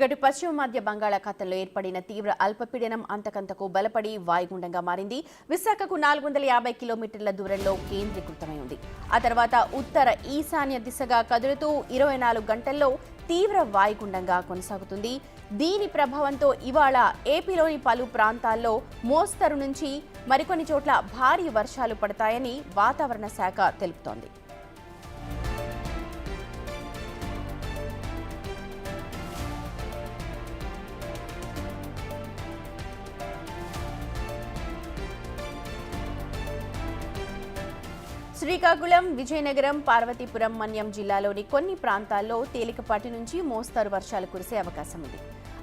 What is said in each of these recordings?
ఇటు పశ్చిమ మధ్య బంగాళాఖాతంలో ఏర్పడిన తీవ్ర అల్పపీడనం అంతకంతకు బలపడి వాయుగుండంగా మారింది. విశాఖకు 450 కిలోమీటర్ల దూరంలో కేంద్రీకృతమై ఉంది. ఆ తర్వాత ఉత్తర ఈశాన్య దిశగా కదులుతూ 24 గంటల్లో తీవ్ర వాయుగుండంగా కొనసాగుతుంది. దీని ప్రభావంతో ఇవాళ ఏపీలోని పలు ప్రాంతాల్లో మోస్తరు నుంచి మరికొన్ని చోట్ల భారీ వర్షాలు పడతాయని వాతావరణ శాఖ తెలుపుతోంది. శ్రీకాకుళం, విజయనగరం, పార్వతీపురం, మన్యం జిల్లాలోని కొన్ని ప్రాంతాల్లో తేలికపాటి నుంచి మోస్తరు వర్షాలు కురిసే అవకాశం ఉంది.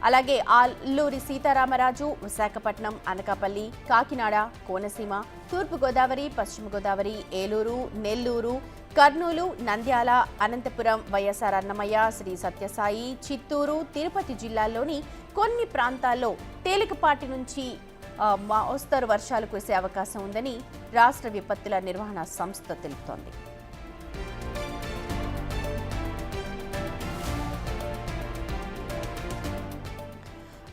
అలాగే అల్లూరి సీతారామరాజు, విశాఖపట్నం, అనకాపల్లి, కాకినాడ, కోనసీమ, తూర్పుగోదావరి, పశ్చిమ గోదావరి, ఏలూరు, నెల్లూరు, కర్నూలు, నంద్యాల, అనంతపురం, వైఎస్ఆర్ అన్నమయ్య, శ్రీ సత్యసాయి, చిత్తూరు, తిరుపతి జిల్లాల్లోని కొన్ని ప్రాంతాల్లో తేలికపాటి నుంచి మోస్తరు వర్షాలు కురిసే అవకాశం ఉందని రాష్ట్ర విపత్తుల నిర్వహణ సంస్థ తెలుపుతోంది.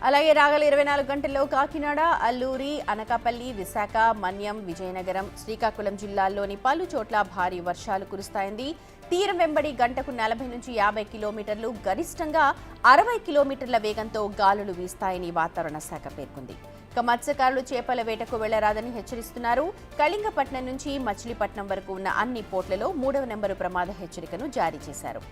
అలాగే రాగల 24 గంటల్లో కాకినాడ, అల్లూరి, అనకాపల్లి, విశాఖ, మన్యం, విజయనగరం, శ్రీకాకుళం జిల్లాల్లోని పలు చోట్ల భారీ వర్షాలు కురుస్తాయంది. తీరం వెంబడి గంటకు 40 నుంచి 50 కిలోమీటర్లు, గరిష్టంగా 60 కిలోమీటర్ల వేగంతో గాలులు వీస్తాయని వాతావరణ శాఖ పేర్కొంది. ఇక మత్స్యకారులు చేపల వేటకు వెళ్లరాదని హెచ్చరిస్తున్నారు. కళింగపట్నం నుంచి మచిలీపట్నం వరకు ఉన్న అన్ని పోర్టులలో 3వ నెంబరు ప్రమాద హెచ్చరికను జారీ చేశారు.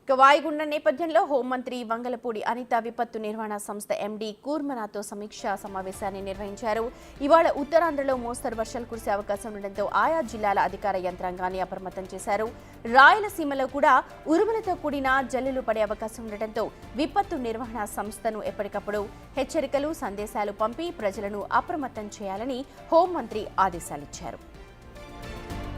వాయుగుండం నేపథ్యంలో హోంమంత్రి వంగలపూడి అనిత విపత్తు నిర్వహణ సంస్థ ఎండీ కూర్మనాథ్తో సమీక్షా సమావేశాన్ని నిర్వహించారు. ఇవాళ ఉత్తరాంధ్రలో మోస్తరు వర్షాలు కురిసే అవకాశం ఉండడంతో ఆయా జిల్లాల అధికార యంత్రాంగాన్ని అప్రమత్తం చేశారు. రాయలసీమలో కూడా ఉరుములతో కూడిన జల్లులు పడే అవకాశం ఉండటంతో విపత్తు నిర్వహణ సంస్థను ఎప్పటికప్పుడు హెచ్చరికలు, సందేశాలు పంపి ప్రజలను అప్రమత్తం చేయాలని హోంమంత్రి ఆదేశాలిచ్చారు.